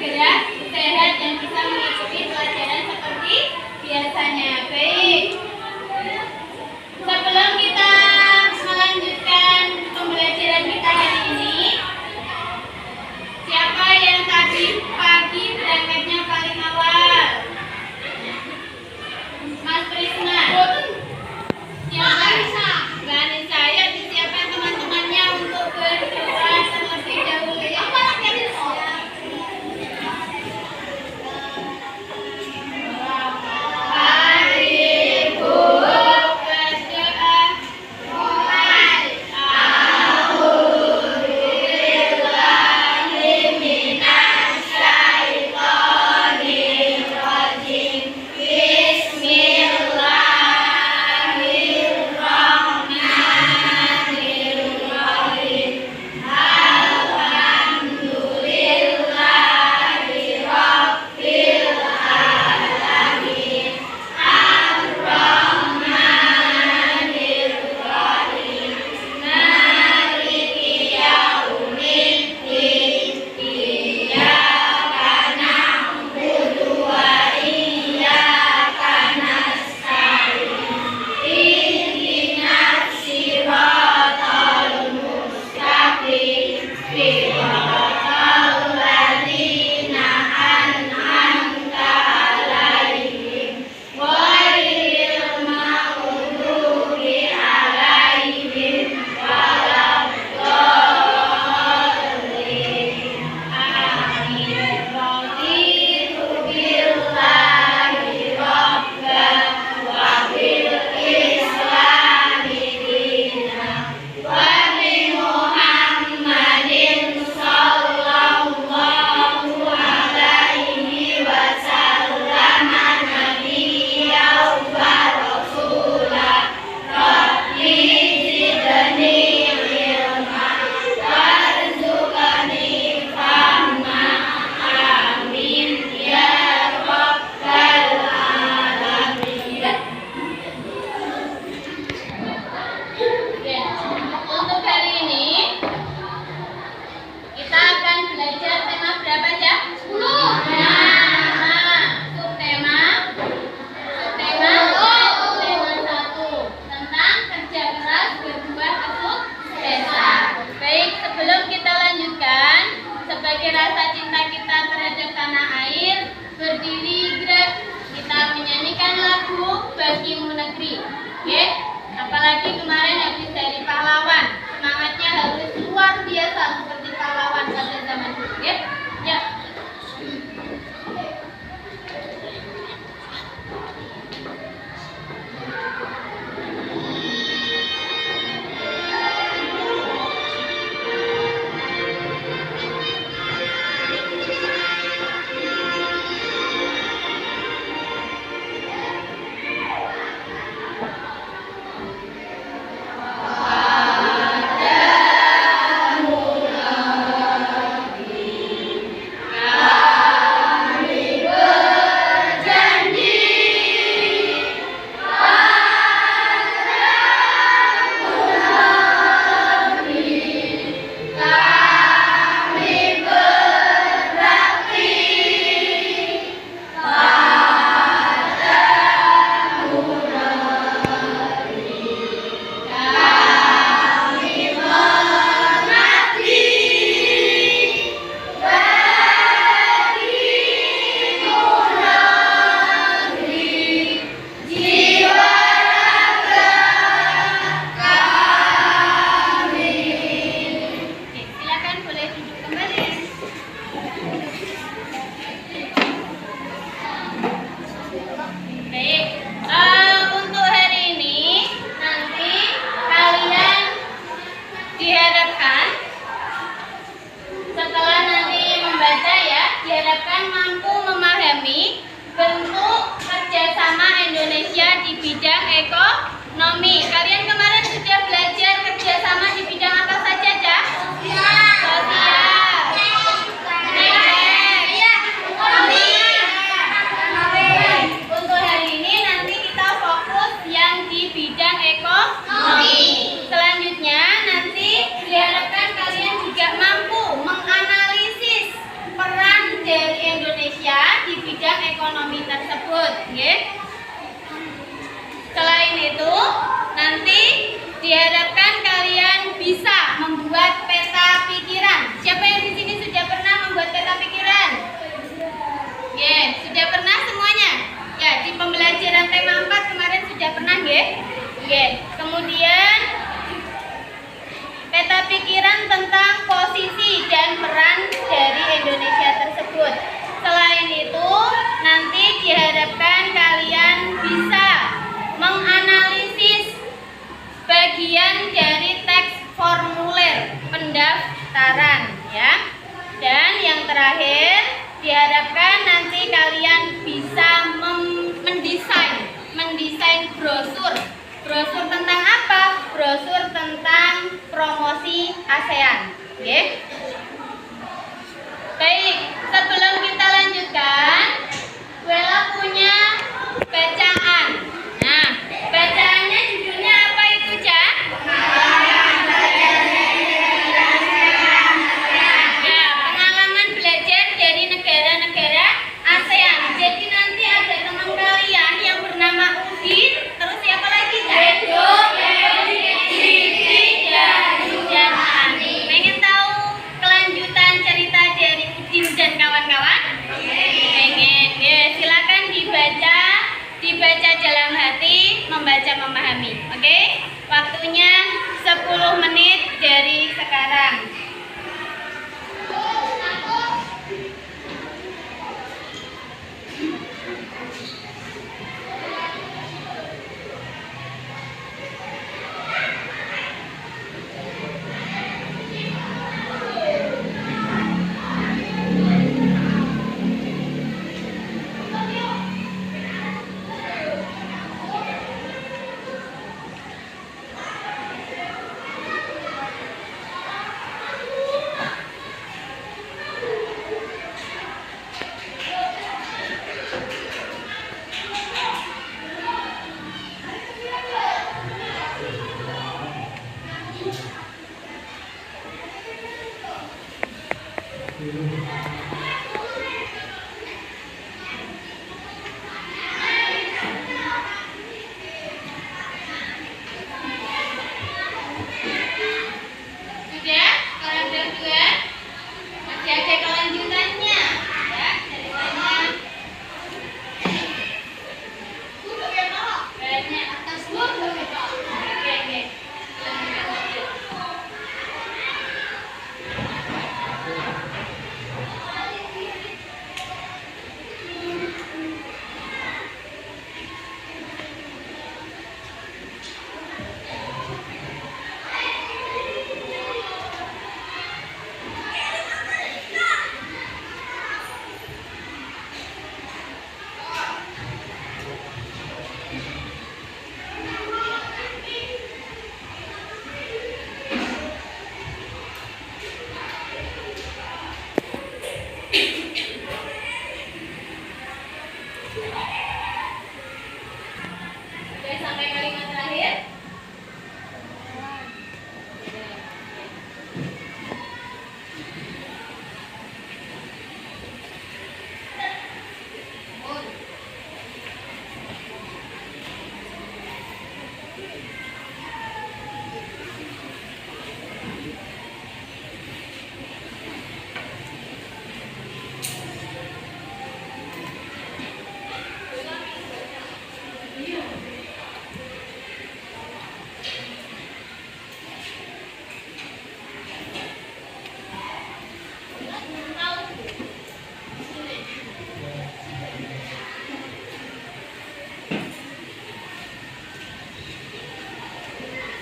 segera sehat dan bisa mengikuti pelajaran seperti biasanya. Baik. Sebelum kita melanjutkan pembelajaran kita hari ini, siapa yang tadi pagi berangkatnya paling awal? Mas Prisma. Siapa? Ranisa. Ya, disiapkan teman-temannya untuk berdoa terlebih dahulu. Mari nggih? Nggih. Kemudian peta pikiran tentang posisi dan peran dari Indonesia tersebut. Selain itu, nanti diharapkan kalian bisa menganalisis bagian dari teks formulir pendaftaran ya. Dan yang terakhir, diharapkan nanti kalian bisa mendesain brosur. Brosur tentang apa? Brosur tentang promosi ASEAN. Oke? Baik, sebelum kita lanjutkan, Wela punya bacaan. Nah, bacaannya judulnya apa itu, Cak? Pengalaman belajar dari negara-negara ASEAN. Jadi nanti ada teman kalian yang bernama Udin, terus siapa lagi, Cak? Edo, Siti, dan Ani. Pengen tahu kelanjutan cerita dari Udin dan kawan-kawan? Pengen? Ya, silakan dibaca dalam hati, membaca memahami. Oke? Waktunya 10 menit dari sekarang.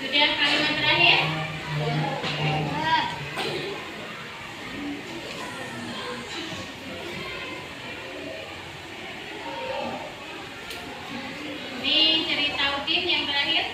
Sudah kalimat terakhir? Ini cerita Udin yang terakhir.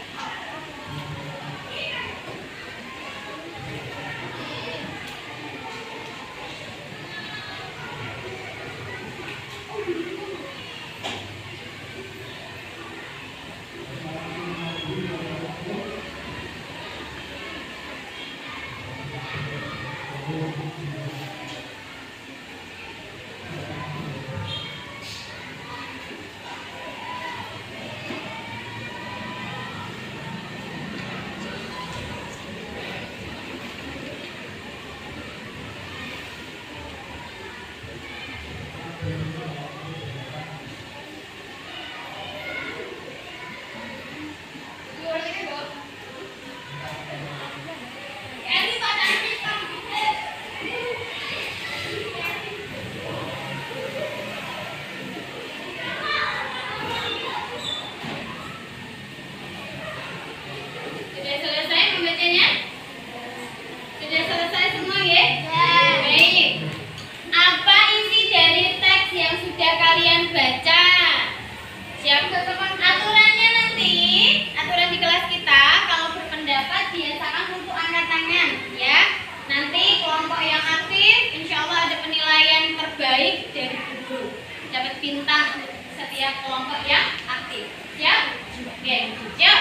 bintang setiap kelompok yang aktif. Siap? Oke, yuk.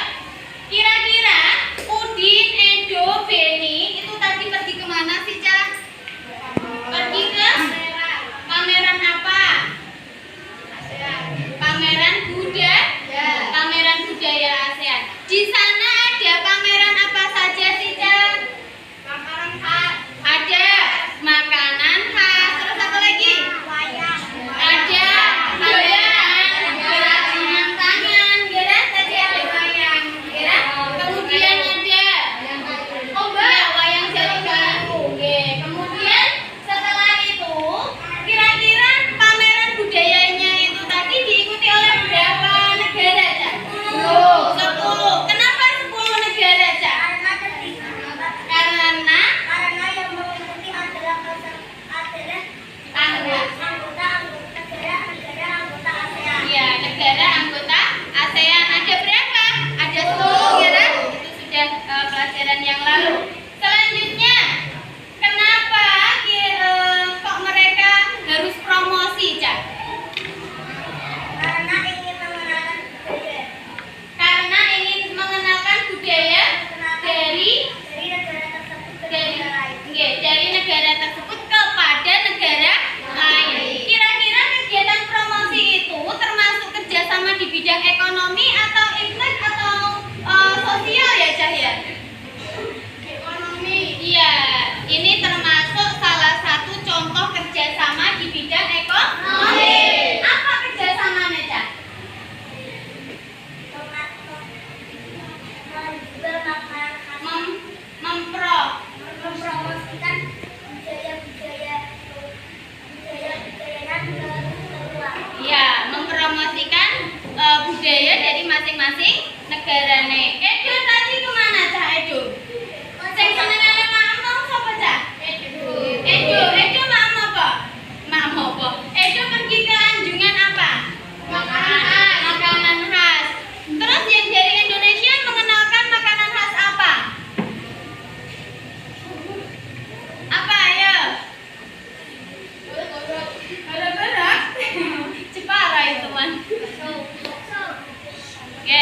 Kira-kira Udin, Edo, Beni itu tadi pergi kemana sih, Cak? Pergi ke pameran apa? Pameran Pameran budaya ASEAN. Di sana ada pameran apa saja sih, Cak? Makanan khas. Ada makanan khas. Terus apa lagi? Ada pameran kerajinan tangan. Kira tadi ada wayang. Kira? Kemudian ada wayang jati baru. Kemudian setelah itu kira-kira pameran budayanya itu tadi diikuti oleh berapa negara, Cak? 10. Kenapa 10 negara, Cak? Karena yang mengikuti adalah negara anggota ASEAN. ya, negara anggota ASEAN. Ada berapa? Ada 10, kira? Itu sudah pelajaran yang lalu. Selanjutnya, kenapa kok mereka harus promosi, Cak? Karena ingin mengenalkan budaya Karena ingin mengenalkan budaya dari negara tersebut ke dari negara lain. dari negara tersebut kepada negara lain. Kira-kira kegiatan promosi itu termasuk kerjasama di bidang ekonomi atau intelek atau sosial ya, Cah ya? Ekonomi. Iya, ini termasuk salah satu contoh kerjasama di bidang ekonomi. Apa kerjasamanya, Cah? Menjual makanan khas, mempromosikan budaya-budayanya keluar. Ya, mempromosikan budaya dari masing-masing negara. Edo tadi kemana, Cah? Edo? Sing senengane makmum sapa, Cah? Edo makmum apa? Makmum apa? Edo pergi ke anjungan apa? Makanan khas. Terus yang dari Indonesia mengenalkan makanan khas apa? Apa, ayo? Berak-berak. Cepara itu, Man. Oke.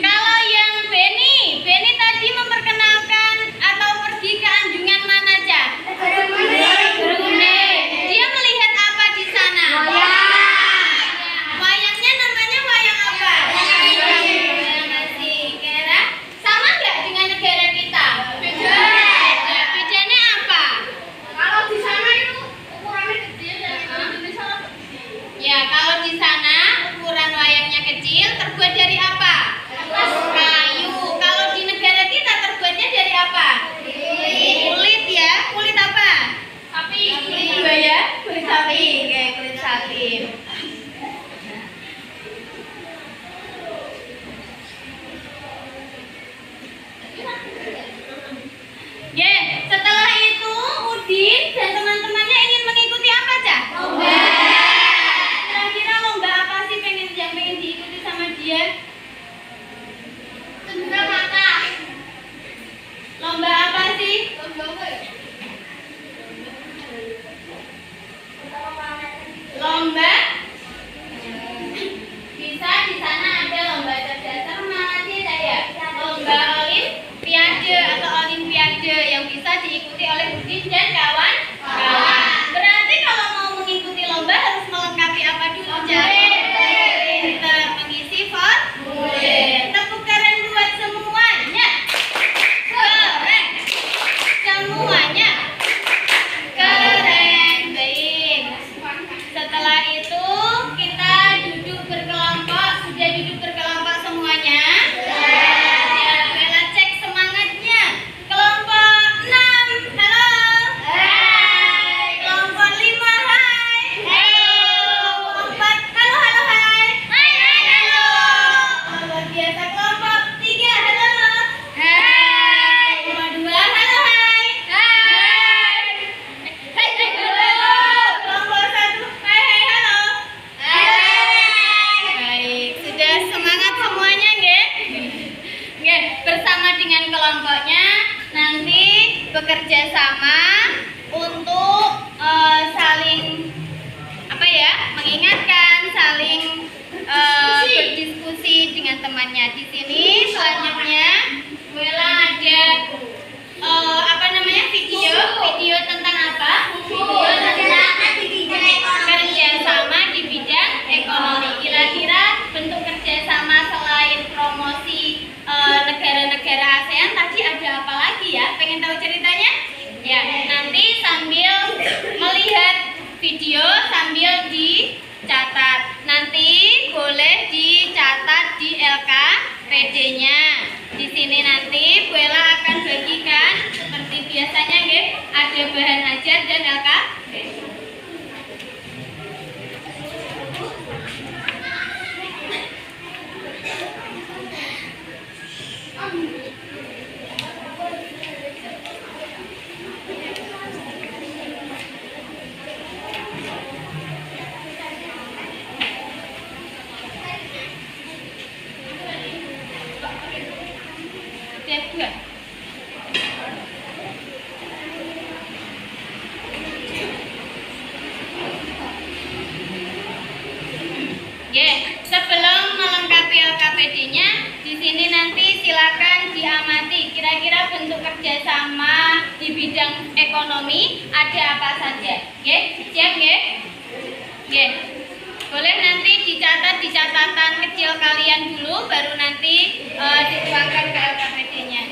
Kalau yang Beni tadi memperkenalkan atau pergi ke anjungan mana, Cak? Dia melihat apa di sana? Wayangnya namanya wayang apa? Wayang asing. Kira sama nggak dengan negara kita? Beda. Bedanya apa? Kalau di sana itu ukurannya kecil dan Indonesia ya, kalau di sana ukuran wayangnya kecil, terbuat dari apa? Kayu. Kalau di negara kita terbuatnya dari apa? Kulit ya. Kulit apa? Sapi. Kulit ya? Kulit sapi. Oke, kulit sapi. Setelah itu Udin dan teman-temannya ingin mengikuti apa, Cak? Lomba. Kira-kira lomba apa sih yang pengen diikuti sama dia? Tendera mata. Lomba apa sih? Lomba. Bisa di sana ada lomba cerdas cermat ya, lomba olimpiade atau olimpiade yang bisa diikuti oleh Udin dan kawan-kawan. Berarti kalau mau mengikuti lomba harus melengkapi apa dulu, Cak? Pinter mengisi formulir. Tepuk tangan buat semuanya. Keren. Semuanya keren. Baik. Setelah itu kita duduk berkelompok. Sudah duduk berkelompok semuanya? Ya, Bella cek semangatnya. Kelompok 6, halo. Hai. Kelompok 5, hai. Halo. Kelompok 4, halo, halo, hai. Hai, hai, halo. Luar biasa. Kelompok 3, halo. Hai. Kelompok 2, halo, hai. Hai. Hai, hai, halo. Kelompok 1, hai, hai, halo. Hai. Baik, sudah semangat semuanya, nggih? Nggih, bersama dengan kelompoknya nanti bekerja sama untuk saling mengingatkan saling berdiskusi dengan temannya. Di sini selanjutnya Buela ada video tentang apa? Video tentang kerjasama di bidang ekonomi. Kira-kira bentuk kerjasama selain promosi negara-negara ASEAN tadi ada apa lagi ya? Pengen tahu ceritanya? Ya, nanti sambil melihat video sambil dicatat. Nanti boleh dicatat di LKPD-nya. Di sini nanti Buela akan bagikan seperti biasanya, nggih. Ada bahan ajar dan LKPD. Sebelum melengkapi LKPD-nya, di sini nanti silakan diamati kira-kira bentuk kerjasama di bidang ekonomi ada apa saja. Siap nggih? Boleh nanti dicatat di catatan kecil kalian dulu, baru nanti dituangkan ke LKPD-nya.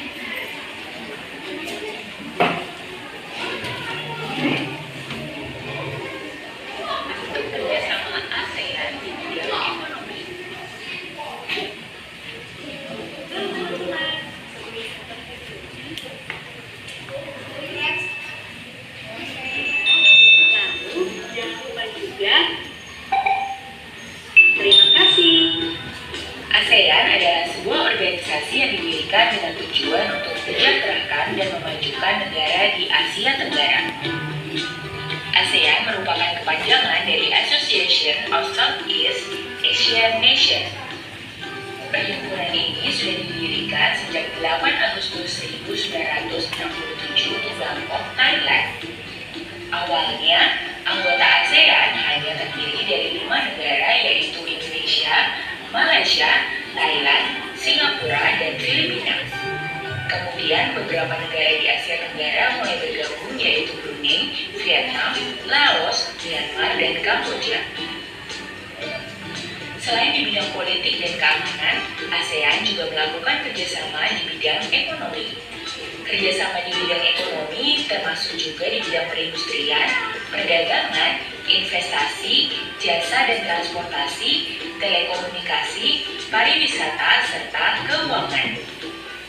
ASEAN adalah sebuah organisasi yang didirikan dengan tujuan untuk mensejahterakan dan memajukan negara di Asia Tenggara. ASEAN merupakan kepanjangan dari Association of Southeast Asian Nations. Perhimpunan ini sudah didirikan sejak 8 Agustus 1967 di Bangkok, Thailand. Awalnya, anggota ASEAN hanya terdiri dari 5 negara, yaitu Indonesia, Malaysia, Thailand, Singapura, dan Filipina. Kemudian beberapa negara di Asia Tenggara mulai bergabung, yaitu Brunei, Vietnam, Laos, Myanmar, dan Kamboja. Selain di bidang politik dan keamanan, ASEAN juga melakukan kerjasama di bidang ekonomi. Kerjasama di bidang ekonomi termasuk juga di bidang perindustrian, perdagangan, investasi, jasa dan transportasi, telekomunikasi, pariwisata, serta keuangan.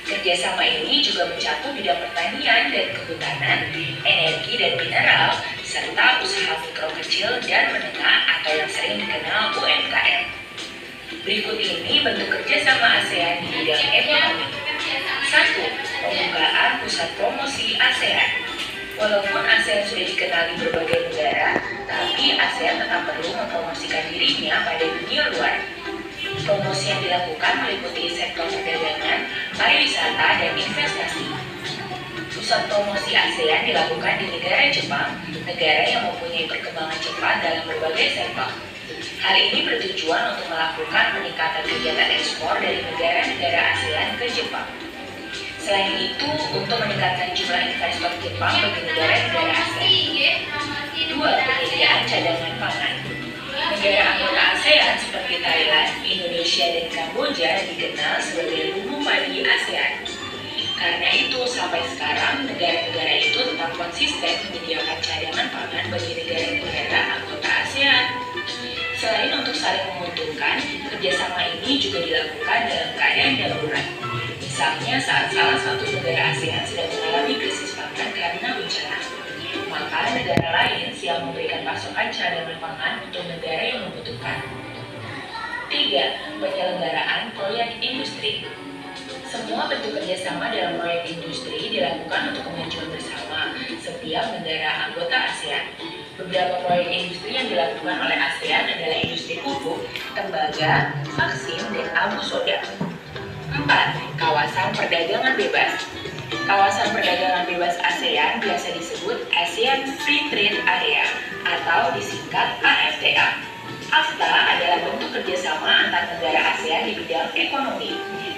Kerjasama ini juga mencakup bidang pertanian dan kehutanan, energi dan mineral, serta usaha mikro kecil dan menengah atau yang sering dikenal UMKM. Berikut ini bentuk kerjasama ASEAN di bidang ekonomi. 1. Pembukaan pusat promosi ASEAN. Walaupun ASEAN sudah dikenal di berbagai negara, tapi ASEAN tetap perlu mempromosikan dirinya pada dunia luar. Promosi yang dilakukan meliputi sektor perdagangan, pariwisata, dan investasi. Pusat promosi ASEAN dilakukan di negara Jepang, negara yang mempunyai perkembangan cepat dalam berbagai sektor. Hal ini bertujuan untuk melakukan peningkatan kegiatan ekspor dari negara-negara ASEAN ke Jepang. Selain itu, untuk meningkatkan jumlah investor Jepang bagi negara-negara ASEAN. 2. Penyediaan cadangan pangan. Negara anggota ASEAN seperti Thailand, Indonesia, dan Kamboja dikenal sebagai lumbung padi ASEAN. Karena itu, sampai sekarang negara-negara itu tetap konsisten menyediakan cadangan pangan bagi negara-negara anggota ASEAN. Selain untuk saling menguntungkan, kerjasama ini juga dilakukan dalam keadaan darurat. Misalnya saat salah satu negara ASEAN sedang mengalami krisis pangan karena bencana, maka negara lain siap memberikan pasokan cadangan pangan untuk negara yang membutuhkan. 3. Penyelenggaraan proyek industri. Semua bentuk kerjasama dalam proyek industri dilakukan untuk kemajuan bersama setiap negara anggota ASEAN. Beberapa proyek industri yang dilakukan oleh ASEAN adalah industri pupuk, tembaga, vaksin, dan abu soda. 4. Kawasan perdagangan bebas. Kawasan perdagangan bebas ASEAN biasa disebut ASEAN Free Trade Area atau disingkat AFTA. AFTA adalah bentuk kerjasama antar negara ASEAN di bidang ekonomi.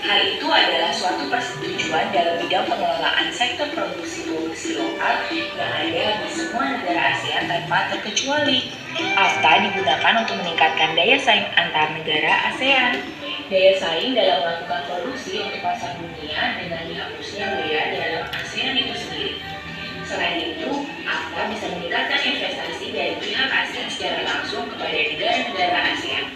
Hal itu adalah suatu persetujuan dalam bidang pengelolaan sektor produksi lokal yang ada di semua negara ASEAN tanpa terkecuali. AFTA digunakan untuk meningkatkan daya saing antar negara ASEAN. Daya saing dalam melakukan produksi untuk pasar dunia dengan dihapusnya bea dalam ASEAN itu sendiri. Selain itu, AFTA bisa meningkatkan investasi dari pihak ASEAN secara langsung kepada negara-negara ASEAN.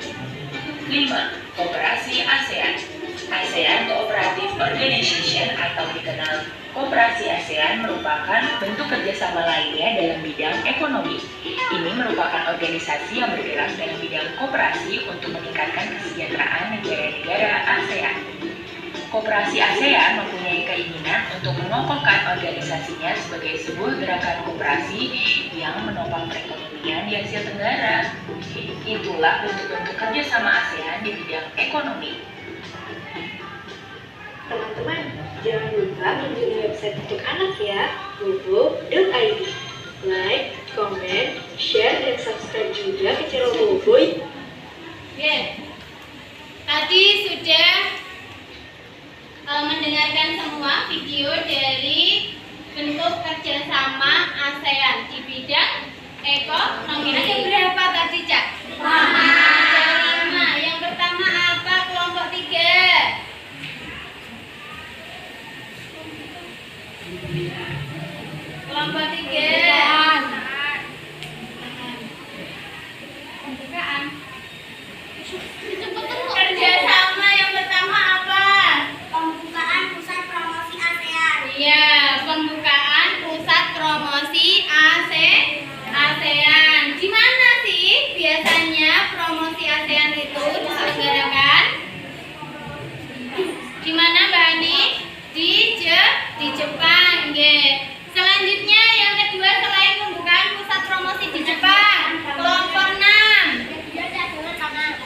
5. Koperasi ASEAN. ASEAN Cooperative Organization atau dikenal Koperasi ASEAN merupakan bentuk kerjasama lainnya dalam bidang ekonomi. Ini merupakan organisasi yang bergerak dalam bidang koperasi untuk meningkatkan kesejahteraan negara-negara ASEAN. Koperasi ASEAN mempunyai keinginan untuk mengokohkan organisasinya sebagai sebuah gerakan koperasi yang menopang perekonomian di Asia Tenggara. Itulah bentuk-bentuk kerjasama ASEAN di bidang ekonomi. Teman-teman, jangan lupa kunjungi website untuk anak ya, bobo.id. Like, comment, share, dan subscribe juga ke channel Boboiboy. Tadi sudah mendengarkan semua video dari bentuk kerjasama ASEAN di bidang ekonomi. Ada berapa tadi, Cak? 5. Yang pertama apa? Kelompok 3. Kelompok 3. Pembukaan. Kerjasama yang pertama apa? Pembukaan pusat promosi ASEAN. Iya, pembukaan pusat promosi ASEAN. Di mana sih biasanya promosi ASEAN itu diselenggarakan? Di mana, Mbak Ani? Di Jepang, Selanjutnya yang kedua selain pembukaan pusat promosi di Jepang, kelompok 6.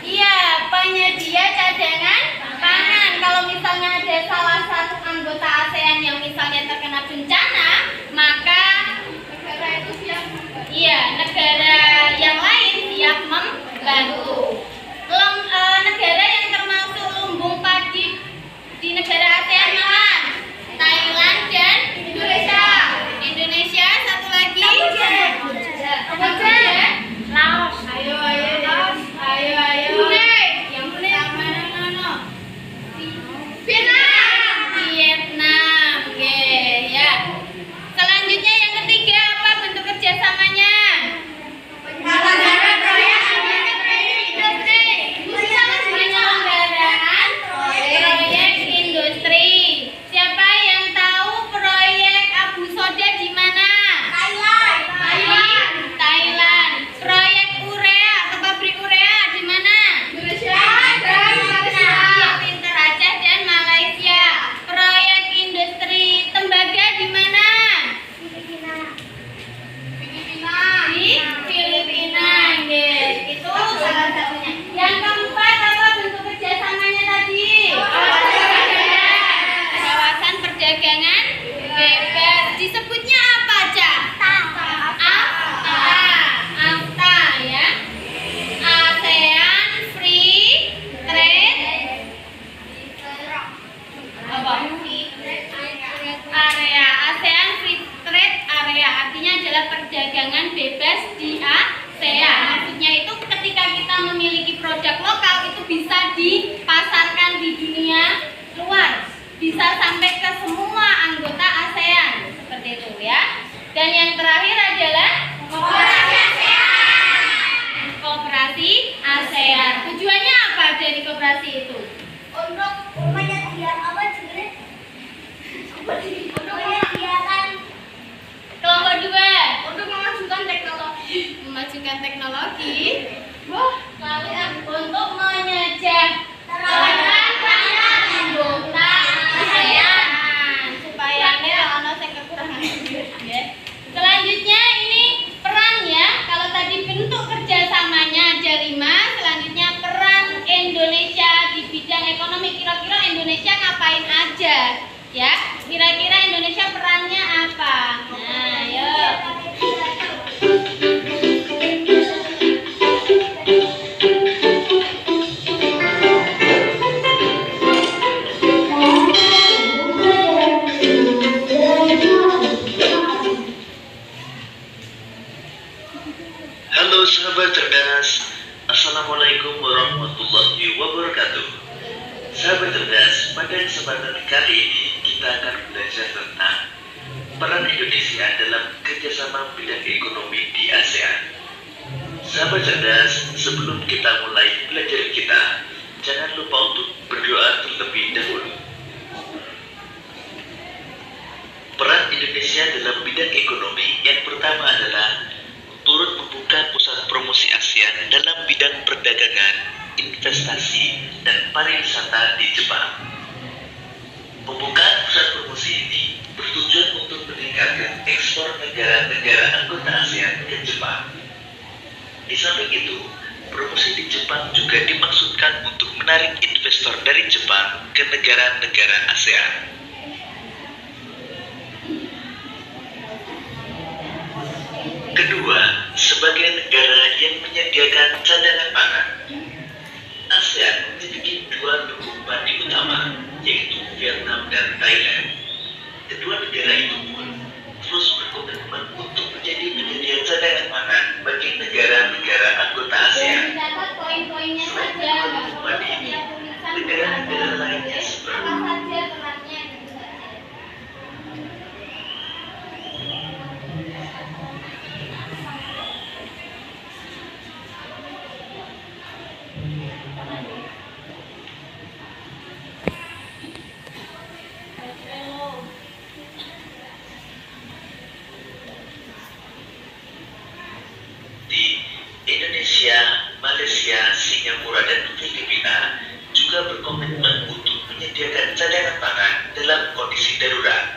Iya, penyedia cadangan pangan. Kalau misalnya ada salah satu anggota ASEAN yang misalnya terkena bencana, maka negara yang lain siap membantu. Negara yang termasuk lumbung padi di negara ASEAN mana? Thailand dan Indonesia. Indonesia satu lagi. Kamboja. Laos. Ayo. Yang pertama Vietnam. Ya. Selanjutnya yang ketiga apa bentuk kerjasamanya? Penyelenggaraan proyek industri. Siapa yang tahu proyek Abu Soda di mana? Thailand. Proyek urea atau pabrik urea di mana? Indonesia. Pinter, Aceh dan Malaysia. Proyek industri tembaga di mana? Di Filipina, guys. Itu salah satunya. Yang keempat apa bentuk kerjasamanya tadi? Kawasan perdagangan bebas. Disebutnya apa, Cak? AFTA, ya. ASEAN Free Trade Area. ASEAN Free Trade Area artinya adalah perdagangan bebas di ASEAN. Maksudnya itu ketika kita memiliki produk lokal itu bisa dipasarkan di dunia luar, bisa sampai ke semua anggota ASEAN, seperti itu ya. Dan yang terakhir adalah Koperasi ASEAN. Tujuannya apa dari koperasi itu? Untuk menyediakan Kelompok 2 untuk memajukan teknologi. memajukan teknologi. Untuk menyejahterakan anggota ASEAN supaya ono sing kekurangan. Selanjutnya ini perannya. Kalau tadi bentuk kerjasamanya ada 5. Selanjutnya peran Indonesia di bidang ekonomi. Kira-kira Indonesia ngapain aja? Ya, kira-kira Indonesia perannya apa? Nah, yuk. peran Indonesia dalam kerjasama bidang ekonomi di ASEAN. Sahabat cerdas, sebelum kita mulai belajar kita, jangan lupa untuk berdoa terlebih dahulu. Peran Indonesia dalam bidang ekonomi yang pertama adalah turut membuka pusat promosi ASEAN dalam bidang perdagangan, investasi, dan pariwisata di Jepang. Pembukaan pusat promosi ini bertujuan untuk meningkatkan ekspor negara-negara anggota ASEAN ke Jepang. Di samping itu, promosi di Jepang juga dimaksudkan untuk menarik investor dari Jepang ke negara-negara ASEAN. Kedua, sebagai negara yang menyediakan cadangan pangan, ASEAN memiliki dua lumbung padi utama, yaitu Vietnam dan Thailand. Kedua negara itu pun terus berkomitmen untuk menjadi penyedia cadangan pangan bagi negara-negara anggota ASEAN. Dapat poin-poinnya Selain saja, kedua nggak lumbung perlu padi ini, setiap tulisan negara-negara lainnya apa seperti saja perannya gitu saja. di Indonesia, Malaysia, Singapura, dan Filipina juga berkomitmen untuk menyediakan cadangan pangan dalam kondisi darurat.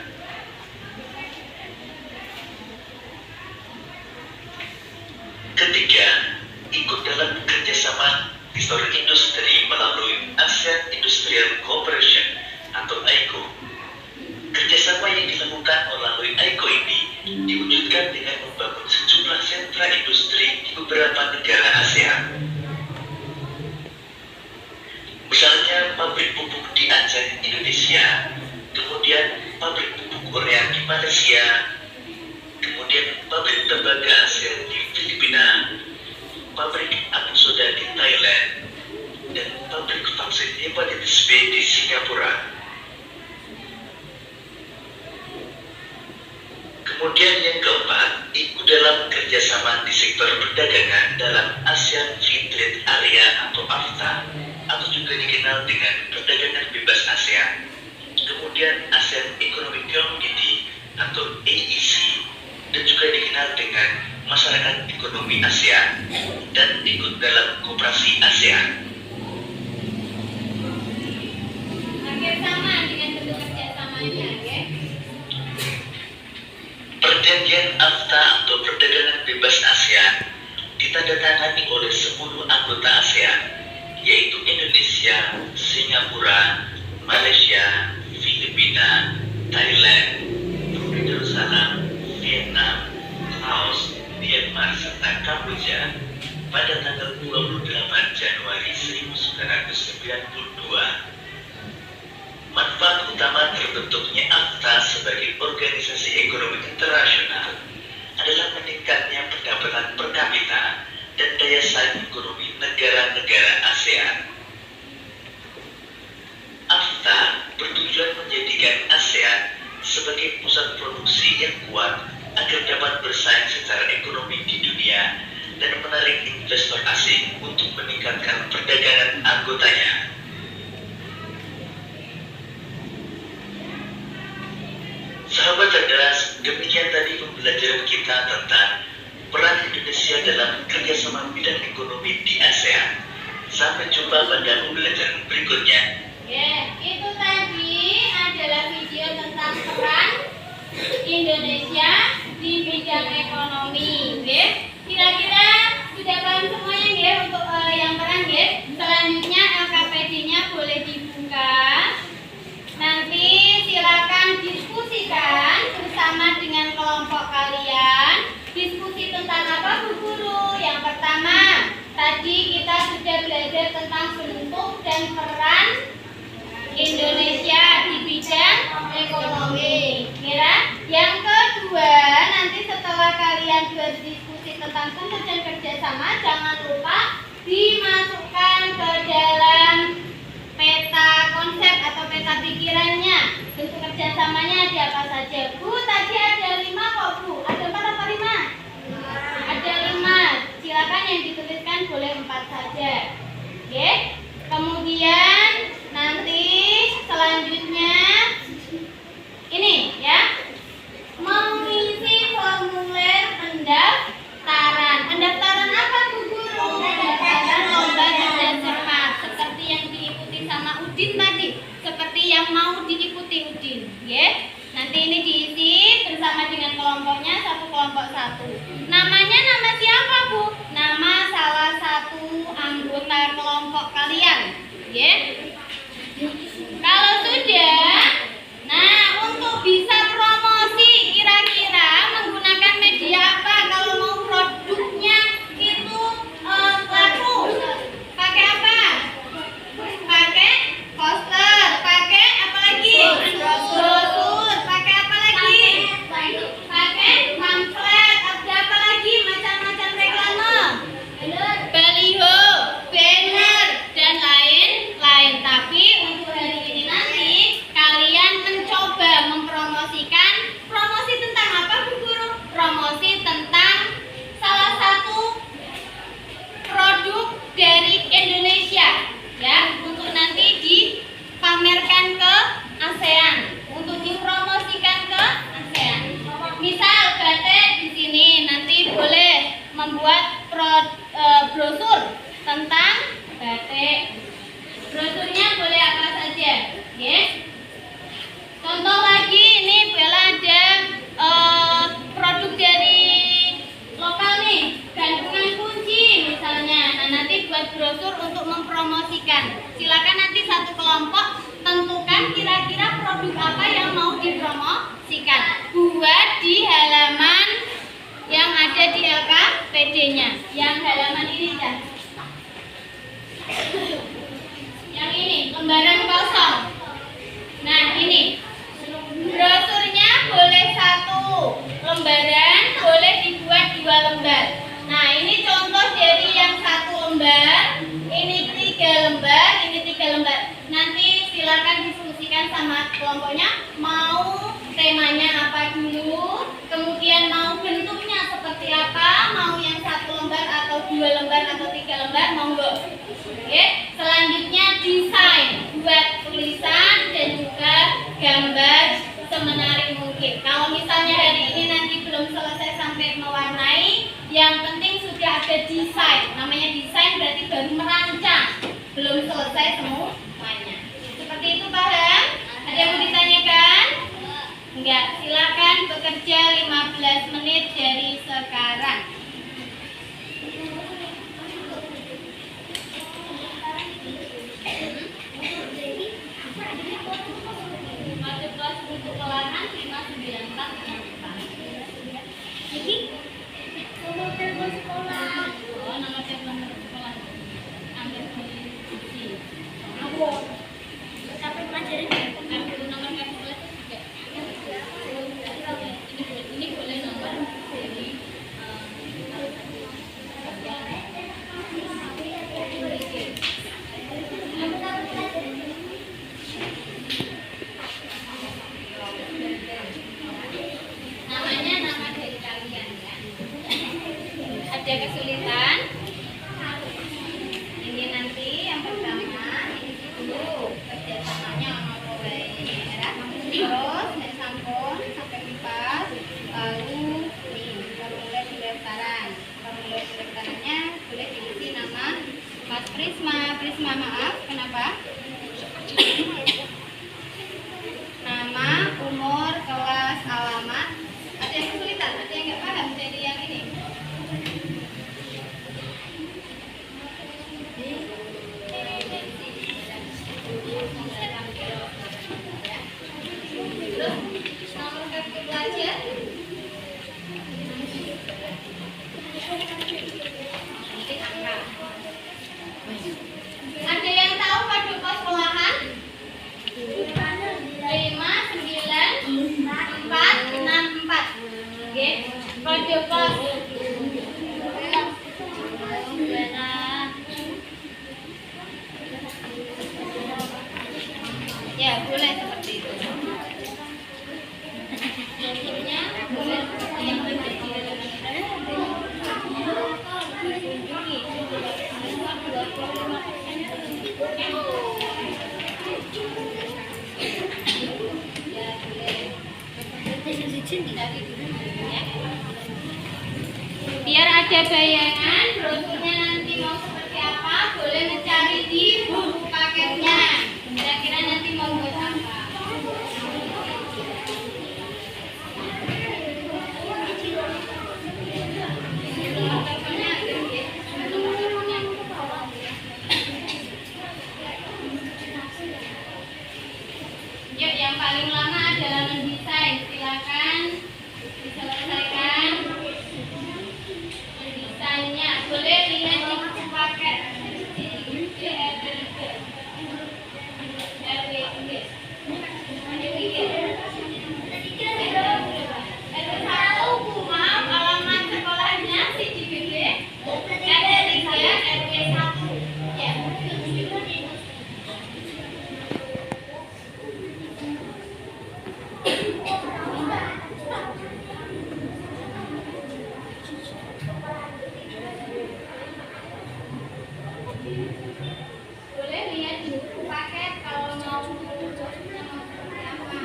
Ketiga, ikut dalam kerjasama sektor industri melalui ASEAN Industrial Cooperation atau AICO. Kerjasama yang dilakukan melalui AICO ini diwujudkan dengan membangun sejumlah sentra industri di beberapa negara ASEAN. Misalnya pabrik pupuk di Aceh, Indonesia, kemudian pabrik pupuk Korea di Malaysia, kemudian pabrik tembaga ASEAN di Filipina, pabrik apel soda di Thailand, dan pabrik vaksin hepatitis B di Singapura. Kemudian yang keempat, ikut dalam kerjasama di sektor perdagangan dalam ASEAN Free Trade Area atau AFTA, atau juga dikenal dengan perdagangan bebas ASEAN. Kemudian ASEAN Economic Community atau AEC, dan juga dikenal dengan Masyarakat Ekonomi ASEAN, dan ikut dalam Koperasi ASEAN. Hampir sama dengan bentuk kerjasamanya, ya. Perjanjian AFTA atau Perdagangan Bebas ASEAN ditandatangani oleh 10 anggota ASEAN, yaitu Indonesia, Singapura, Malaysia, Filipina, Thailand, Brunei Darussalam, Vietnam, Laos, Myanmar, serta Kamboja pada tanggal 28 Januari 1992. Manfaat utama terbentuknya AFTA sebagai organisasi ekonomi internasional adalah meningkatnya pendapatan per kapita dan daya saing ekonomi negara-negara ASEAN. AFTA bertujuan menjadikan ASEAN sebagai pusat produksi yang kuat agar dapat bersaing secara ekonomi di dunia dan menarik investor asing untuk meningkatkan perdagangan anggotanya. Sahabat cerdas, demikian tadi pembelajaran kita tentang peran Indonesia dalam kerjasama bidang ekonomi di ASEAN. Sampai jumpa pada pembelajaran berikutnya. Ya, itu tadi adalah video tentang peran Indonesia di bidang ekonomi. Ya. Kira-kira sudah paham semuanya ya untuk yang peran ya. Selanjutnya LKPD-nya boleh dibuka. Nanti silakan diskusikan bersama dengan kelompok kalian. Diskusi tentang apa Bu Guru? Yang pertama, tadi kita sudah belajar tentang bentuk dan peran Indonesia di bidang ekonomi. Kira? Yang kedua, nanti setelah kalian berdiskusi tentang bentuk dan kerjasama, jangan lupa dimasukkan ke dalam peta konsep atau peta pikirannya. Bentuk kerjasamanya ada apa saja? Bu, tadi ada dipromosikan boleh 4 saja. Oke. Kemudian nanti selanjutnya ini ya, mengisi formulir pendaftaran. Pendaftaran apa Bu Guru? Pendaftaran lomba cerdas cermat seperti yang diikuti sama Udin tadi, seperti yang mau diikuti Udin, ya. Nanti ini diisi bersama dengan kelompoknya, satu kelompok satu. Namanya nama siapa Bu? Nama salah satu anggota kelompok kalian, ya. Kalau sudah, nah untuk bisa promosi kira-kira menggunakan media apa kalau mau produknya itu laku? Pakai apa? Pakai poster, pakai apa lagi? Brosur, pakai apa lagi? Pakai pamflet, ada apa lagi? Macam-macam reklame, baliho, banner, dan lain-lain. Tapi untuk hari ini nanti kalian mencoba mempromosikan. Promosi tentang apa Bu Guru? Promosi tentang salah satu produk dari Indonesia ya, untuk nanti dipamerkan ke ASEAN, untuk dipromosikan ke ASEAN. Misal batik di sini nanti boleh membuat brosur tentang batik. Brosurnya boleh apa saja, ya. Contoh lagi ini Bella ada produk dari lokal nih, gantungan kunci misalnya. Nah nanti buat brosur untuk mempromosikan. Silakan nanti satu kelompok tentukan kira-kira produk apa yang mau dipromosikan. Buat di halaman yang ada di LKPD-nya. Yang halaman ini dah. Yang ini lembaran kosong. Nah ini brosurnya boleh 1 lembaran, boleh dibuat 2 lembar. Nah ini contoh dari yang 1 lembar, ini 3 lembar, ini 3 lembar. Nanti silakan diskusikan sama kelompoknya, mau temanya apa dulu, kemudian mau bentuknya seperti apa, mau yang 1 lembar atau 2 lembar atau 3 lembar, monggo. Oke, selanjutnya desain, buat tulisan dan juga gambar semenarik mungkin. Kalau misalnya hari ini nanti belum selesai sampai mewarnai, yang penting sudah ada desain. Namanya desain berarti baru merancang, belum selesai semuanya. Seperti itu paham? Ada yang mau ditanyakan? Enggak, silakan bekerja 15 menit dari sekarang. Masuk kelas untuk kelahan 594. Jadi nomor telepon sekolah. Oh, nomor telepon sekolah. Ambil kunci. Aku tapi pelajaran Ambil nomor kartu kelas juga. Ini boleh nomor jadi namanya nama dari kalian ya. Ada kesulitan? Ini nanti yang pertama ini dulu kerjasamanya sama pegawai daerah. Terus nek sampun sampai pipas, lalu nih formulir pendaftaran. Formulir pendaftarannya boleh diisi nama Mas Prisma. Prisma maaf, kenapa? Nama, umur, kelas, alamat. Ada yang kesulitan? Ada yang nggak paham dari yang ini? Terus nomor kartu pelajar. Nanti angka. Ada yang tahu kode pos sekolahan? 59464. Oke, kode pos. Ya, boleh seperti itu. Bentuknya boleh seperti yang ada di halaman kita. Kunjungi. Biar ada bayangan brosurnya nanti mau seperti apa, boleh mencari di buku paketnya. Kira-kira nanti mau buat apa? Yuk, yang paling lama adalah mendesain. Silakan diselesaikan mendesainnya. Boleh lihat di buku paket. Maaf, alamat sekolahnya CGBB RW 3 RW 1. Ya. Boleh lihat di buku paket kalau mau brosurnya mau seperti apa.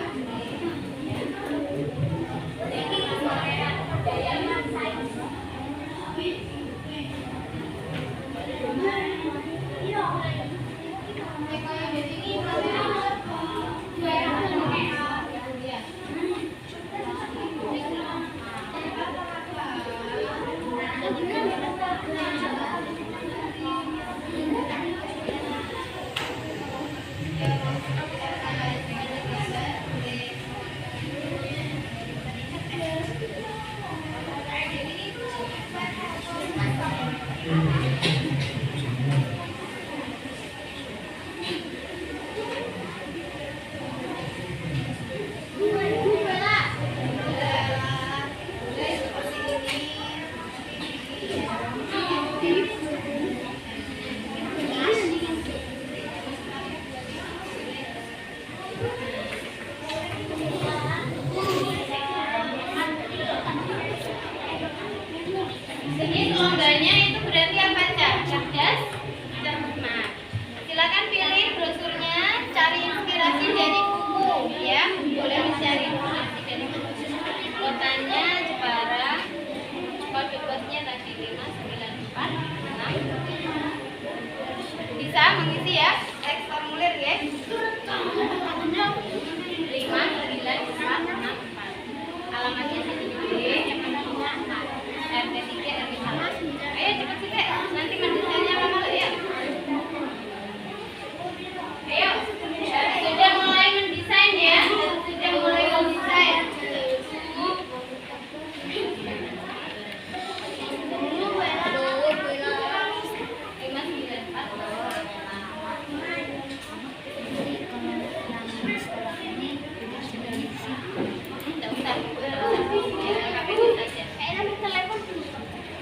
Sini lombanya itu berarti apa, Cak? Cerdas? Cermat. Silakan pilih brosurnya, cari inspirasi dari buku, ya. Boleh mencari inspirasi dari buku. Kotanya Jepara, kode posnya tadi 59466. Bisa mengisi ya, teks formulir ya. 59464. Alamatnya sini. RT 3 RW 1. Ayo cepat sih, Dek. Nanti mendesainnya lama loh ya. Ayo. Sudah mulai mendesain ya. Sudah mulai mendesain.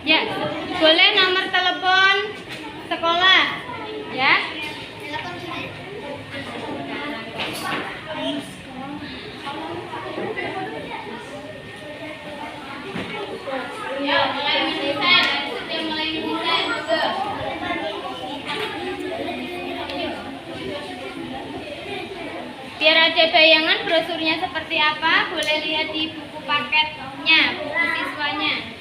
Ya, boleh nomor telepon sekolah, ya. Ya, mulai mendesain, sudah mulai mendesain juga. Biar ada bayangan brosurnya seperti apa, boleh lihat di buku paketnya, buku siswanya.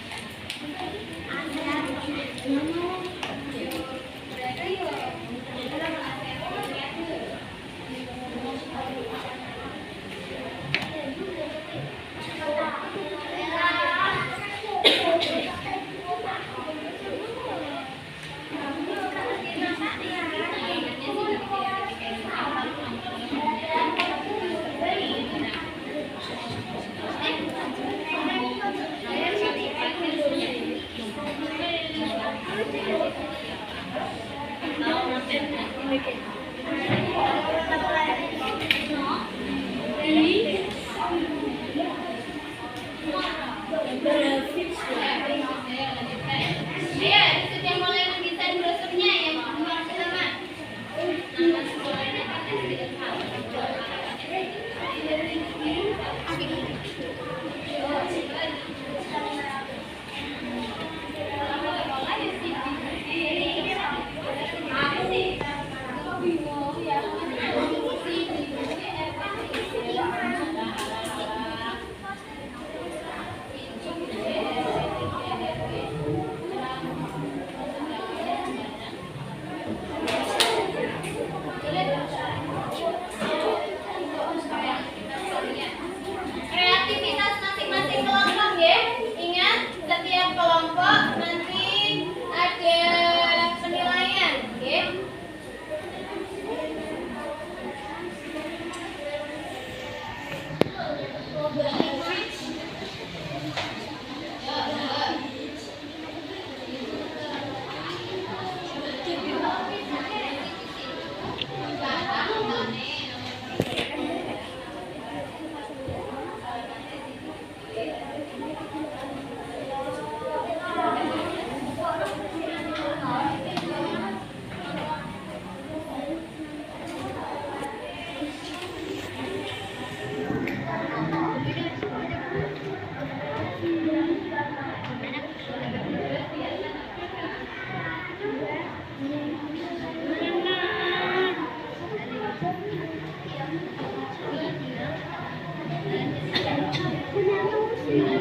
Spennya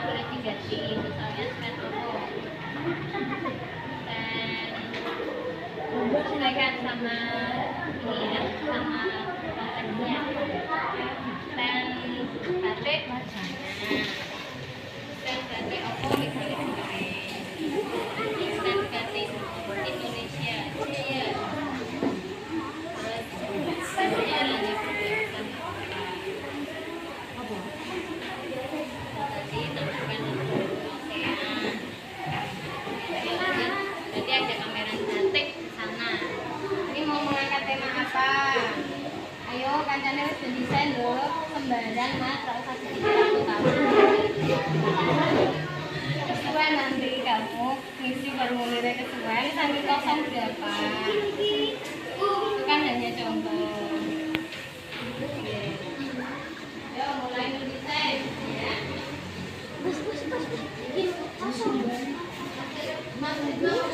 boleh diganti, misalnya spen apa? Spen sesuaikan sama ini ya, sama konteksnya. Spen batik, spen batik apa? Spen batik Indonesia, iya. Terus spennya lagi berjualan apa? Tadi tambahkan ASEAN. Berarti ada kamera batik di sana. Ini mau mengangkat tema apa? Ayo kancane wis desain lho, sembarang Mas, ora usah dipikir aku tahu. Kesuwen nanti kamu ngisi formulirnya kesuwen sampai kosong berapa? Itu kan hanya contoh. Ayo mulai mendesain ya. Mas, mau kemana?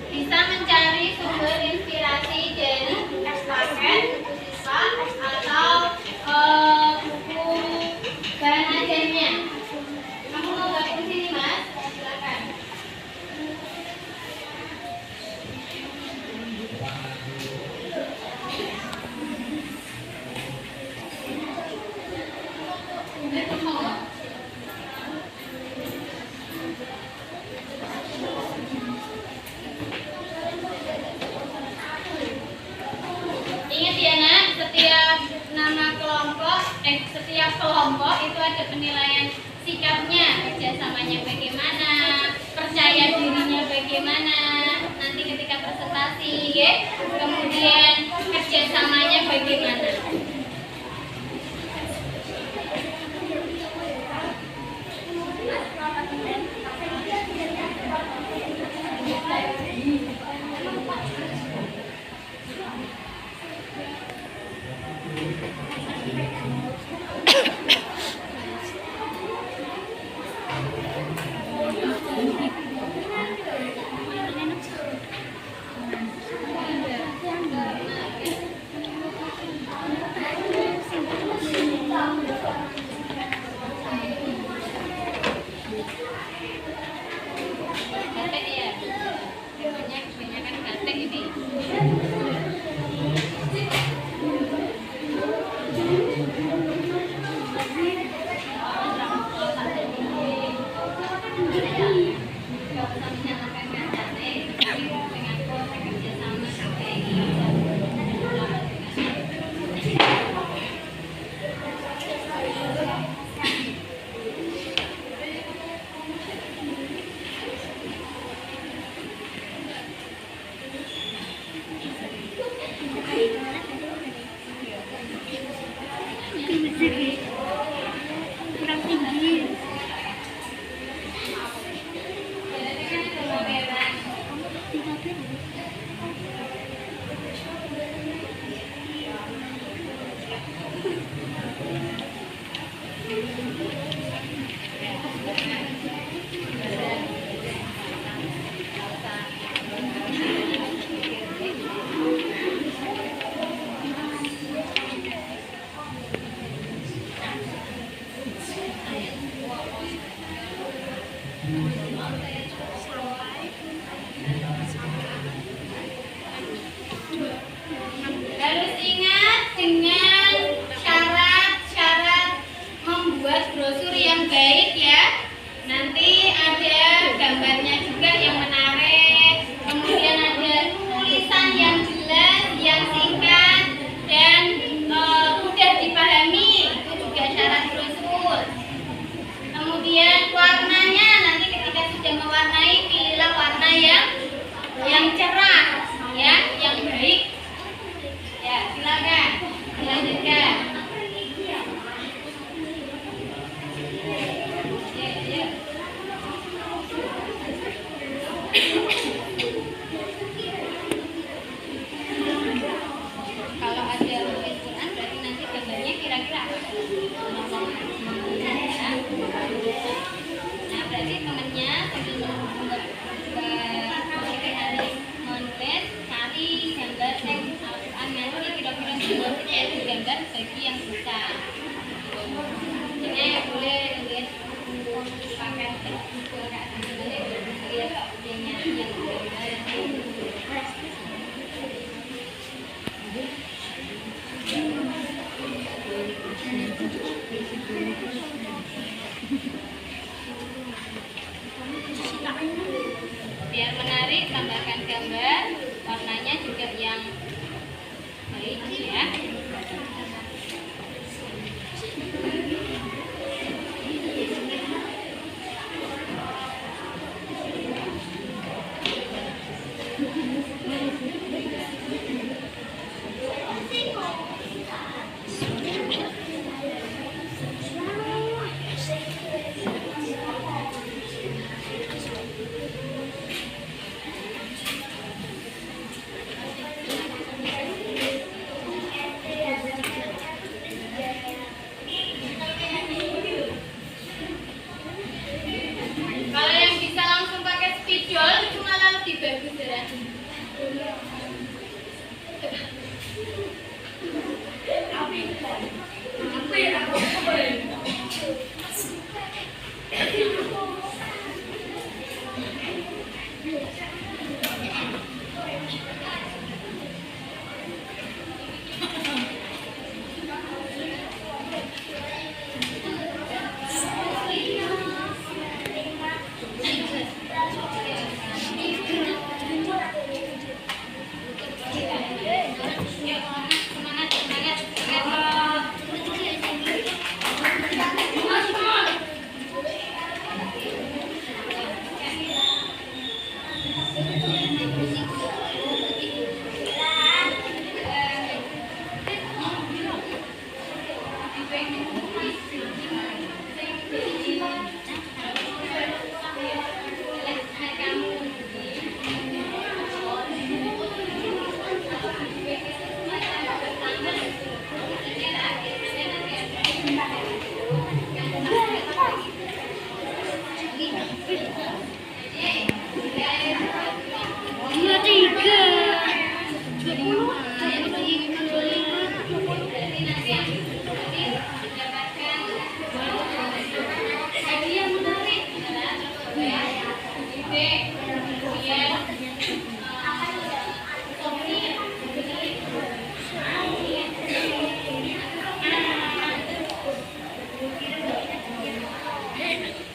Bisa mencari sumber inspirasi dari paket, siswa, atau buku bahan ajarnya. Kamu mau gabung sini, Mas? Silakan. Ingat ya nak, setiap kelompok itu ada penilaian sikapnya, kerjasamanya bagaimana, percaya dirinya bagaimana, nanti ketika presentasi, ya, kemudian kerjasamanya bagaimana. Batik ya, namanya kebanyakan batik ini. Kurang tinggi. Harus ingat dengan syarat-syarat membuat brosur yang baik ya. Nanti ada gambarnya juga yang menarik, kemudian ada tulisan yang jelas, yang singkat dan mudah dipahami. Itu juga syarat brosur. Kemudian warnanya, nanti ketika sudah mewarnai, pilihlah warna yang cerah ya, yang baik. Ya, silakan dilanjutkan. Kalau ada tulis Quran berarti nanti gambarnya kira-kira apa? Nah, berarti temannya sambil hari menulis cari gambar teks Al-Quran nanti kira-kira sebenarnya itu gambar bagi yang bisa. Jadi boleh nulis pakai teks buku kak sebenarnya lihat yang gambar. Biar menarik, tambahkan gambar, warnanya juga yang baik ya. Kalau yang bisa langsung pakai spidol itu malah lebih bagus ya. Semangat, semangat, semangat.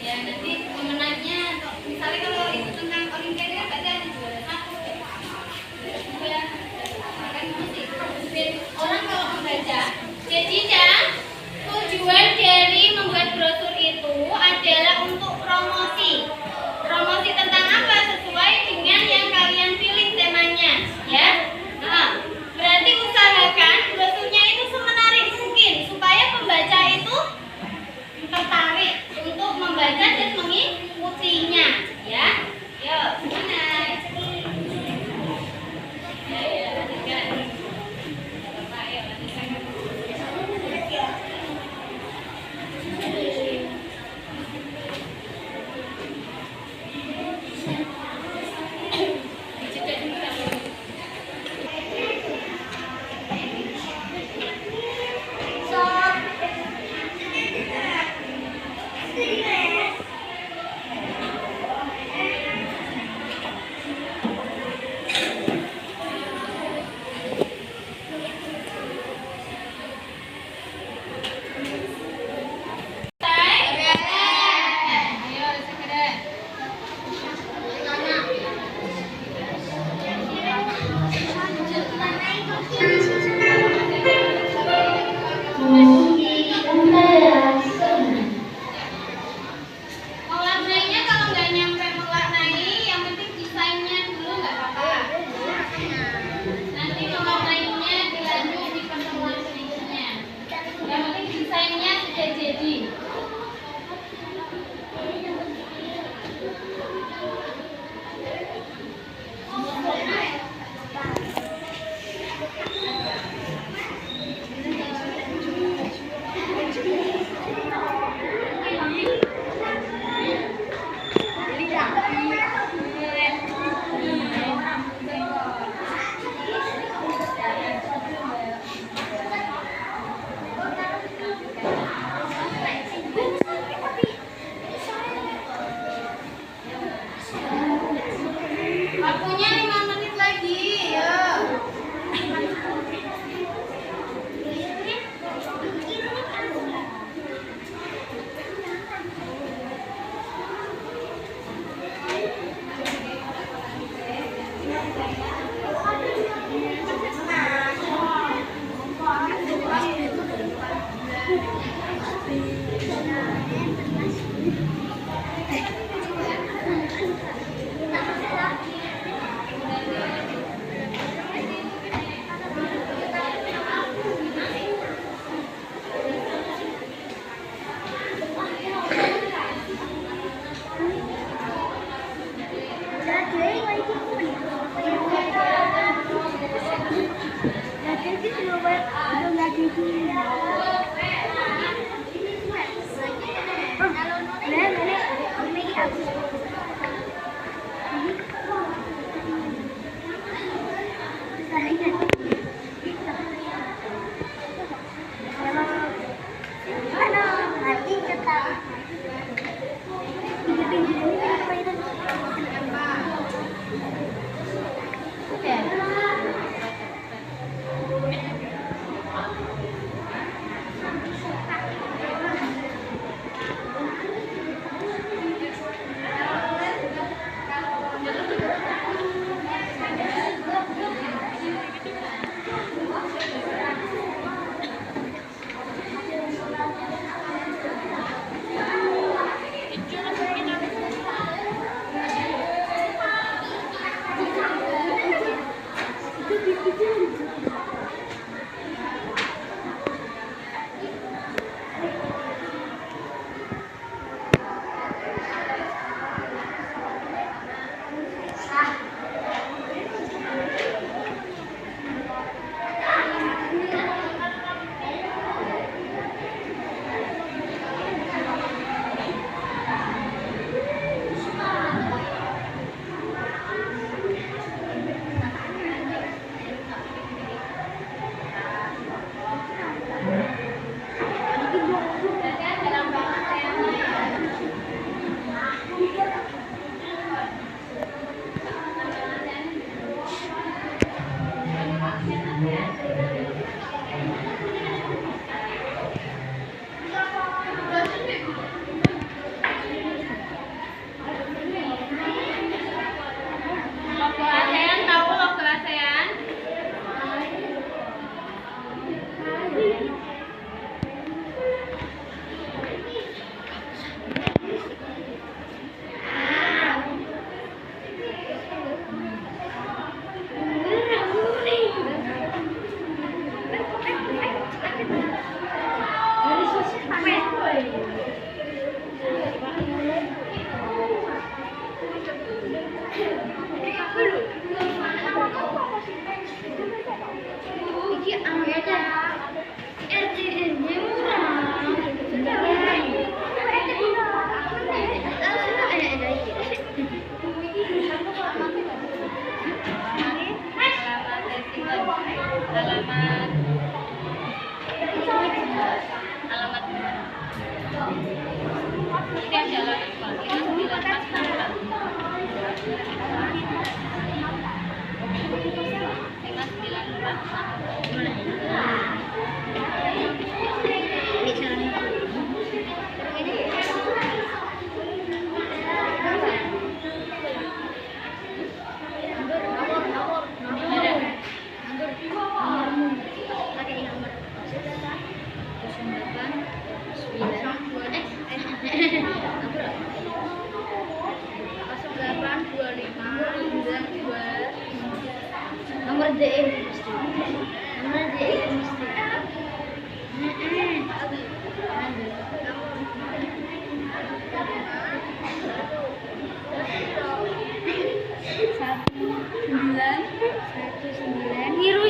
Ya nanti pemenangnya, misalnya kalau itu tentang olimpiade berarti ada juara 1, orang kalau membaca. Jadi tujuan dari membuat brosur itu adalah untuk promosi. Promosi tentang apa? Sesuai dengan yang kalian pilih temanya, ya. Nah, berarti usahakan brosurnya itu semenarik mungkin supaya pembaca itu tertarik untuk membaca dan mengikutinya, ya. Yuk, semangat. Ya, lanjutkan. Bapak, ayo lanjutkan. Logo ASEAN, tahu logo ASEAN? Iki anggota RDN-nya nomor DM nomor DM biru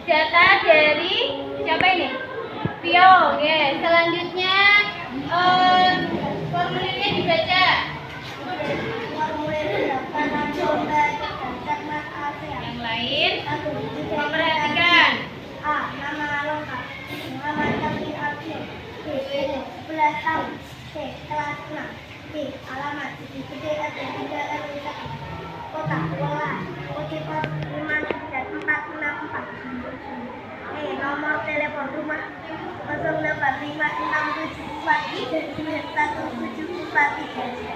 data dari siapa ini? Vio. Oke, selanjutnya formulirnya dibaca. Yang lain memperhatikan. A. Nama lengkap Muhammad Syafri Abdul. B. Umur 11 tahun. C. Kelas 6. D. Alamat Gede SD 3 RW 1 Kota Kuala. Kode pos 59464. E. Nomor telepon rumah 0856749173.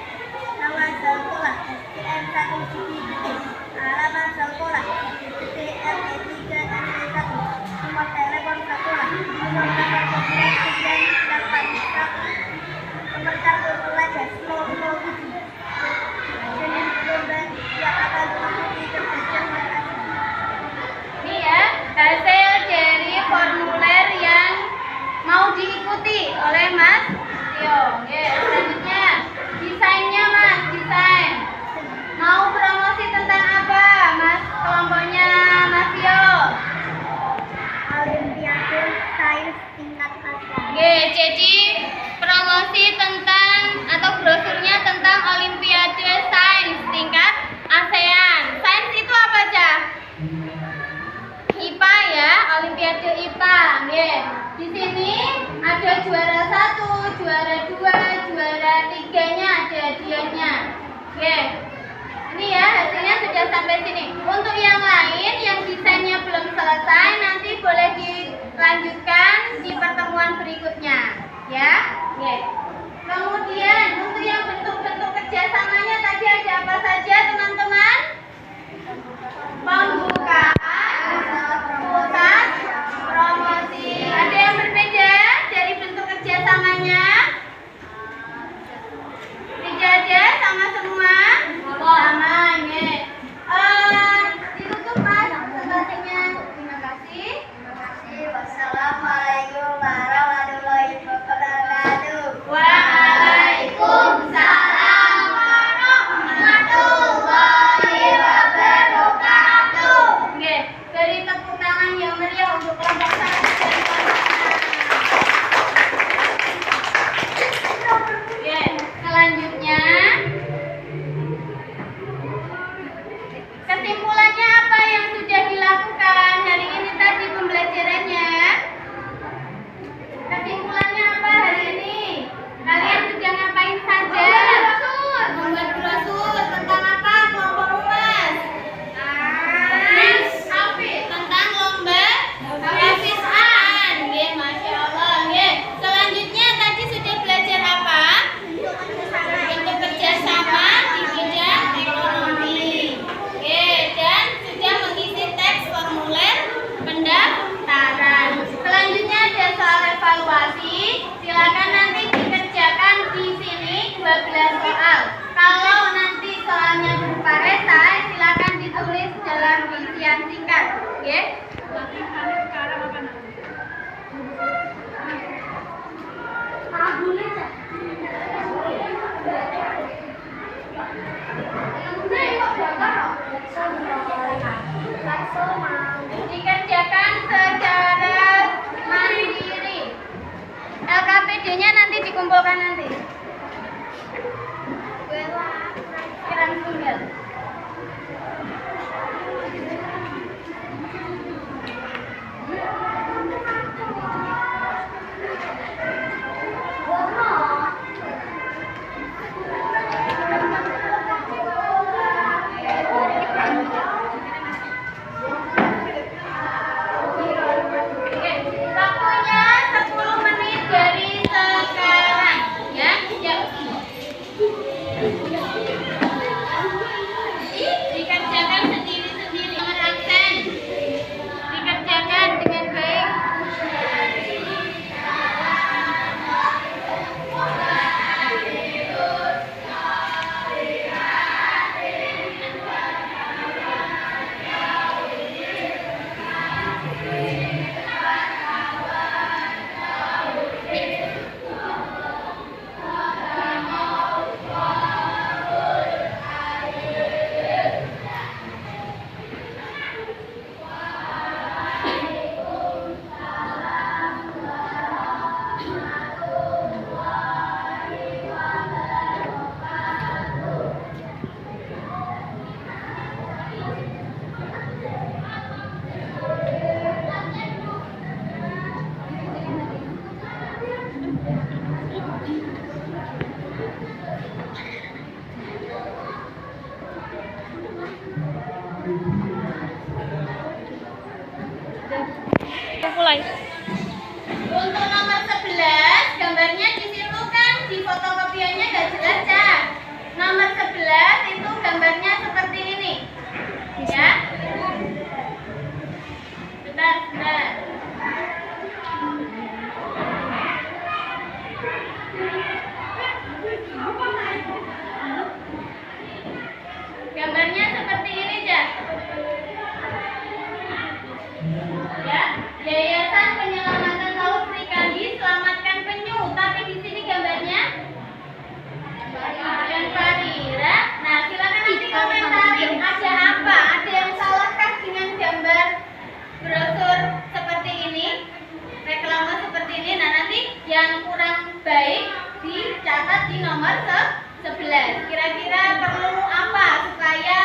Nama sekolah STM 1 Cibinong. Alamat sekolah STM 3 RW 1. Nomor telepon sekolah 089981. Nomor kartu pelajar 007. Jenis lomba yang akan mengikuti kegiatan berasal. Ini ya, hasil dari formulir yang mau diikuti oleh Mas Tio. Oke, selanjutnya desainnya Mas, desain. Mau promosi tentang apa Mas kelompoknya Mas Tio? Olimpiade Sains tingkat nasional. Oke, jadi promosi tentang atau brosurnya tentang Olimpiade Sains tingkat ASEAN. Sains itu apa aja? IPA ya, Olimpiade IPA. Oke. Di sini ada juara 1, juara 2, juara 3-nya ada hadiahnya. Oke. Ini ya hasilnya sudah sampai sini. Untuk yang lain yang desainnya belum selesai nanti boleh dilanjutkan di pertemuan berikutnya, ya. Oke. Kemudian untuk yang bentuk-bentuk kerjasamanya tadi ada apa saja teman-teman? Pembukaan, pusat, promosi. Ada yang berbeda dari bentuk kerjasamanya? Tidak ada, sama semua? Sama, ini. Ditutup Mas presentasinya. Terima kasih. Wassalamualaikum warahmatullahi wabarakatuh. Waalaikumsalam warahmatullahi wabarakatuh. Oke, beri tepuk tangan yang meriah untuk kelompok 1 dan kelompok 2. Oke, selanjutnya kesimpulannya apa yang sudah dilakukan hari ini tadi pembelajarannya? Kesimpulannya apa hari ini? Kalian sudah ngapain saja? Membuat brosur tentang apa? Kelompok humas. Tentang lomba hafizan. Nggih, Masya Allah. Nggih. Selanjutnya tadi sudah belajar apa? Bentuk kerjasama di bidang ekonomi. Oke, dan sudah mengisi teks formulir pendaftaran. Selanjutnya ada soal evaluasi. Silakan nanti dikerjakan di sini 12 soal. Kalau nanti soalnya berupa esai, silakan ditulis dalam isian singkat. Oke? Dikerjakan secara mandiri. LKPD-nya nanti dikumpulkan nanti. Kirang tunggal. Waktunya 10 menit dari sekarang, ya. mulai. Untuk nomor 11, gambarnya di situ kan di fotokopiannya nggak jelas ya. Nomor 11 itu gambarnya seperti ini. Ya. Bentar. Gambarnya seperti ini, Ja. Ya, Yayasan Penyelamatan Laut Sri Kandi Selamatkan Penyu. Tapi di sini gambarnya ikan pari, ya. Nah, silakan nanti komentarin ada apa? Ada yang salahkah dengan gambar brosur seperti ini? Reklame seperti ini. Nah, nanti yang kurang baik dicatat di nomor 11. Kira-kira perlu apa supaya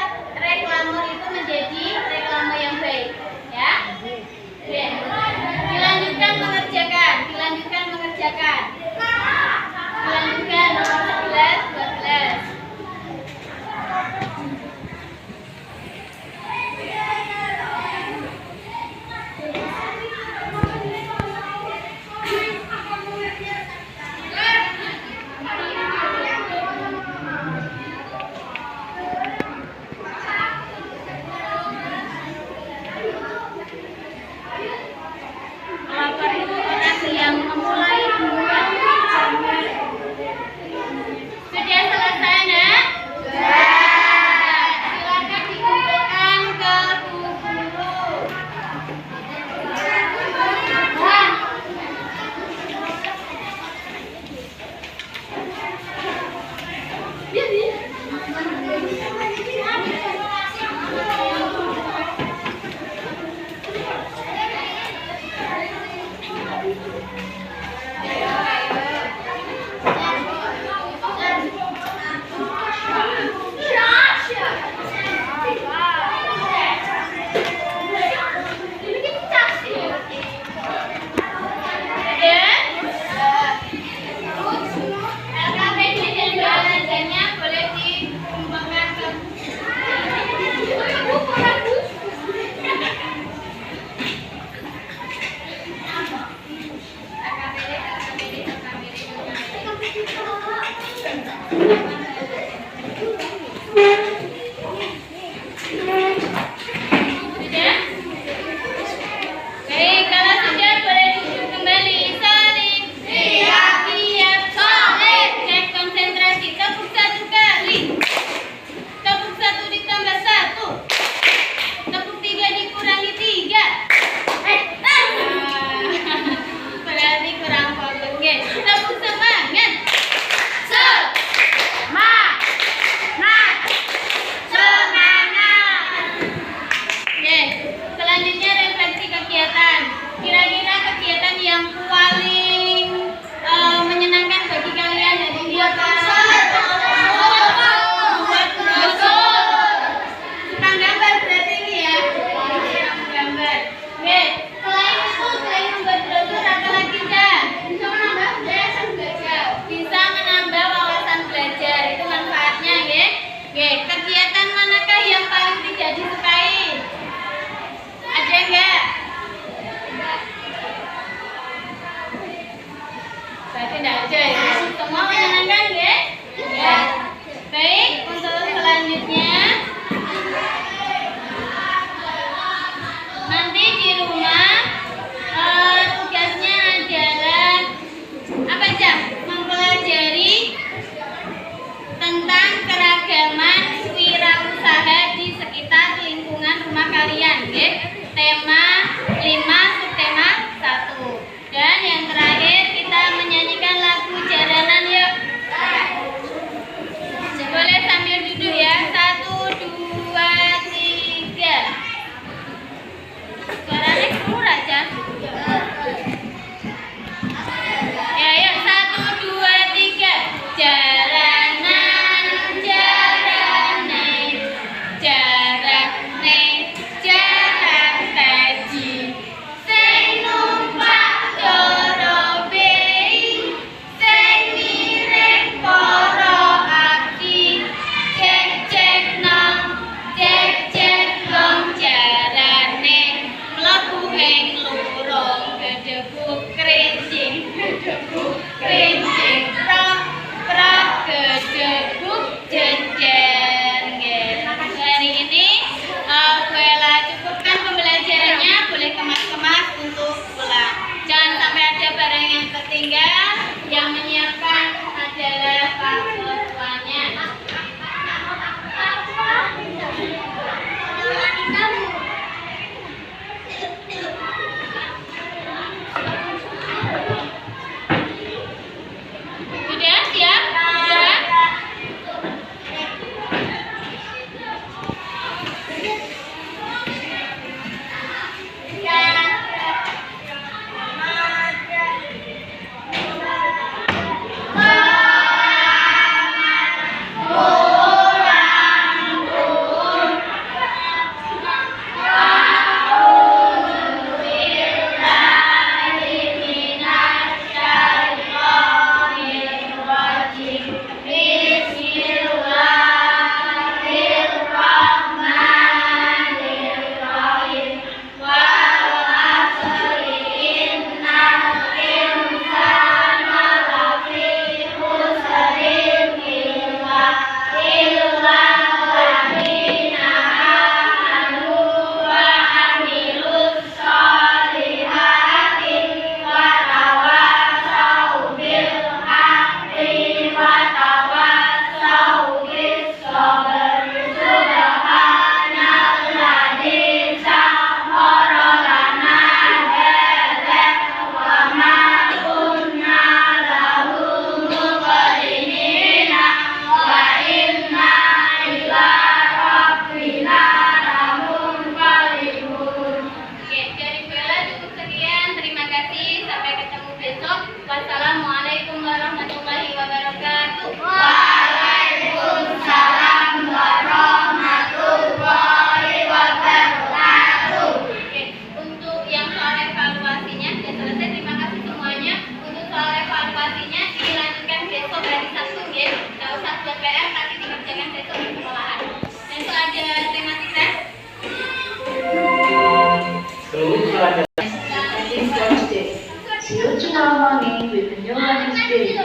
with a new learning spirit.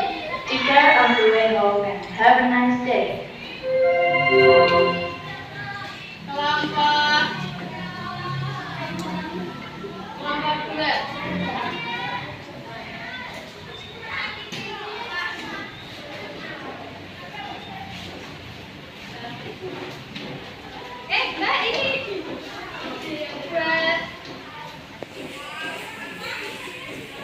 Take care on the way home and have a nice day.